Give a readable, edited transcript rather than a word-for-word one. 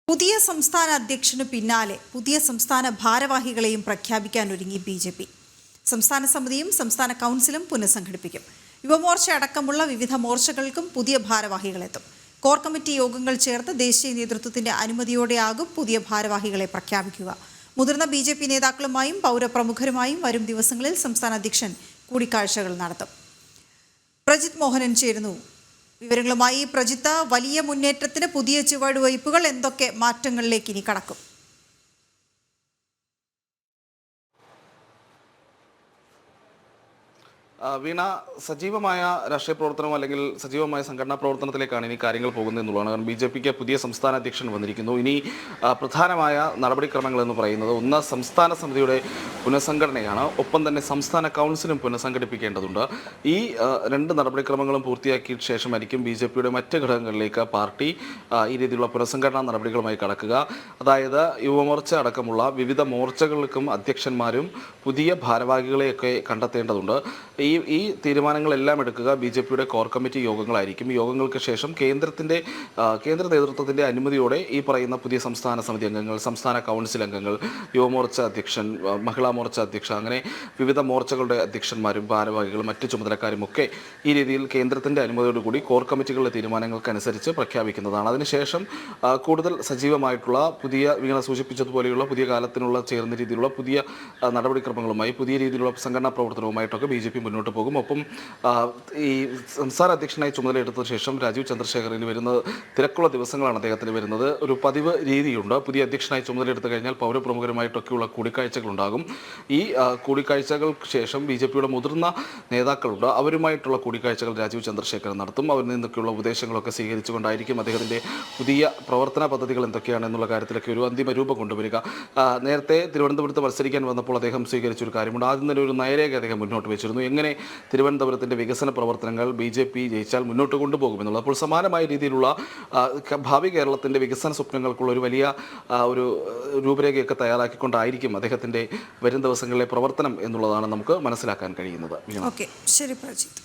പുതിയ സംസ്ഥാന അധ്യക്ഷന് പിന്നാലെ പുതിയ സംസ്ഥാന ഭാരവാഹികളെയും പ്രഖ്യാപിക്കാനൊരുങ്ങി ബി.ജെ.പി. സംസ്ഥാന സമിതിയും സംസ്ഥാന കൗൺസിലും പുനഃസംഘടിപ്പിക്കും. യുവമോർച്ച അടക്കമുള്ള വിവിധ മോർച്ചകൾക്കും പുതിയ ഭാരവാഹികളെത്തും. കോർ കമ്മിറ്റി യോഗങ്ങൾ ചേർത്ത് ദേശീയ നേതൃത്വത്തിന്റെ അനുമതിയോടെയാകും പുതിയ ഭാരവാഹികളെ പ്രഖ്യാപിക്കുക. മുതിർന്ന ബി.ജെ.പി. നേതാക്കളുമായും പൗരപ്രമുഖരുമായും വരും ദിവസങ്ങളിൽ സംസ്ഥാന അധ്യക്ഷൻ കൂടിക്കാഴ്ചകൾ നടത്തും. പ്രജിത് മോഹനൻ ചേരുന്നു. വിവരങ്ങളുമായി പ്രജിത്ത്, വലിയ മുന്നേറ്റത്തിന് പുതിയ ചുവടുവയ്പ്പുകൾ എന്തൊക്കെ മാറ്റങ്ങളിലേക്ക് ഇനി കടക്കും? വീണ, സജീവമായ രാഷ്ട്രീയ പ്രവർത്തനം അല്ലെങ്കിൽ സജീവമായ സംഘടനാ പ്രവർത്തനത്തിലേക്കാണ് ഇനി കാര്യങ്ങൾ പോകുന്നത് എന്നുള്ളതാണ്. കാരണം ബി.ജെ.പിക്ക് പുതിയ സംസ്ഥാന അധ്യക്ഷൻ വന്നിരിക്കുന്നു. ഇനി പ്രധാനമായ നടപടിക്രമങ്ങൾ എന്ന് പറയുന്നത് ഒന്ന് സംസ്ഥാന സമിതിയുടെ പുനഃസംഘടനയാണ്. ഒപ്പം തന്നെ സംസ്ഥാന കൗൺസിലും പുനഃസംഘടിപ്പിക്കേണ്ടതുണ്ട്. ഈ രണ്ട് നടപടിക്രമങ്ങളും പൂർത്തിയാക്കിയ ശേഷമായിരിക്കും ബി.ജെ.പിയുടെ മറ്റ് ഘടകങ്ങളിലേക്ക് പാർട്ടി ഈ രീതിയിലുള്ള പുനഃസംഘടനാ നടപടികളുമായി കടക്കുക. അതായത് യുവമോർച്ച അടക്കമുള്ള വിവിധ മോർച്ചകൾക്കും അധ്യക്ഷന്മാരും പുതിയ ഭാരവാഹികളെയൊക്കെ കണ്ടെത്തേണ്ടതുണ്ട്. ഈ തീരുമാനങ്ങളെല്ലാം എടുക്കുക ബി.ജെ.പിയുടെ കോർ കമ്മിറ്റി യോഗങ്ങളായിരിക്കും. യോഗങ്ങൾക്ക് ശേഷം കേന്ദ്ര നേതൃത്വത്തിൻ്റെ അനുമതിയോടെ ഈ പറയുന്ന പുതിയ സംസ്ഥാന സമിതി അംഗങ്ങൾ, സംസ്ഥാന കൗൺസിൽ അംഗങ്ങൾ, യുവമോർച്ച അധ്യക്ഷൻ, മഹിളാ മോർച്ച അധ്യക്ഷ, അങ്ങനെ വിവിധ മോർച്ചകളുടെ അധ്യക്ഷന്മാരും ഭാരവാഹികളും മറ്റ് ചുമതലക്കാരും ഒക്കെ ഈ രീതിയിൽ കേന്ദ്രത്തിൻ്റെ അനുമതിയോടുകൂടി കോർ കമ്മിറ്റികളുടെ തീരുമാനങ്ങൾക്കനുസരിച്ച് പ്രഖ്യാപിക്കുന്നതാണ്. അതിനുശേഷം കൂടുതൽ സജീവമായിട്ടുള്ള പുതിയ വീണ സൂചിപ്പിച്ചതുപോലെയുള്ള പുതിയ കാലത്തിനുള്ള ചേർന്ന രീതിയിലുള്ള പുതിയ നടപടിക്രമങ്ങളുമായി പുതിയ രീതിയിലുള്ള സംഘടനാ പ്രവർത്തനവുമായിട്ടൊക്കെ ബി.ജെ.പി. മുന്നോട്ട് പോകും. ഒപ്പം ഈ സംസ്ഥാന അധ്യക്ഷനായി ചുമതലയെടുത്ത ശേഷം രാജീവ് ചന്ദ്രശേഖറിന് വരുന്നത് തിരക്കുള്ള ദിവസങ്ങളാണ് അദ്ദേഹത്തിന് വരുന്നത്. ഒരു പതിവ് രീതിയുണ്ട്. പുതിയ അധ്യക്ഷനായി ചുമതലയെടുത്തു കഴിഞ്ഞാൽ പൗരപ്രമുഖരുമായിട്ടൊക്കെയുള്ള കൂടിക്കാഴ്ചകളുണ്ടാകും. ഈ കൂടിക്കാഴ്ചകൾക്ക് ശേഷം ബി.ജെ.പിയുടെ മുതിർന്ന നേതാക്കളുണ്ട്. അവരുമായിട്ടുള്ള കൂടിക്കാഴ്ചകൾ രാജീവ് ചന്ദ്രശേഖർ നടത്തും. അവരിൽ നിന്നൊക്കെയുള്ള ഉപദേശങ്ങളൊക്കെ സ്വീകരിച്ചുകൊണ്ടായിരിക്കും അദ്ദേഹത്തിൻ്റെ പുതിയ പ്രവർത്തന പദ്ധതികൾ എന്തൊക്കെയാണെന്നുള്ള കാര്യത്തിലൊക്കെ ഒരു അന്തിമ രൂപം കൊണ്ടുവരിക. നേരത്തെ തിരുവനന്തപുരത്ത് മത്സരിക്കാൻ വന്നപ്പോൾ അദ്ദേഹം സ്വീകരിച്ചൊരു കാര്യമുണ്ട്. ആദ്യം തന്നെ ഒരു നയരേഖ അദ്ദേഹം മുന്നോട്ട് വെച്ചിരുന്നു. എങ്ങനെ തിരുവനന്തപുരത്തിൻ്റെ വികസന പ്രവർത്തനങ്ങൾ ബി.ജെ.പി. ജയിച്ചാൽ മുന്നോട്ട് കൊണ്ടുപോകുമെന്നുള്ളത്. അപ്പോൾ സമാനമായ രീതിയിലുള്ള ഭാവി കേരളത്തിൻ്റെ വികസന സ്വപ്നങ്ങൾക്കുള്ള ഒരു വലിയ ഒരു രൂപരേഖയൊക്കെ തയ്യാറാക്കിക്കൊണ്ടായിരിക്കും അദ്ദേഹത്തിൻ്റെ വരും ദിവസങ്ങളിലെ പ്രവർത്തനം എന്നുള്ളതാണ് നമുക്ക് മനസ്സിലാക്കാൻ കഴിയുന്നത്. ഓക്കെ, ശരി പ്രജിത്ത്.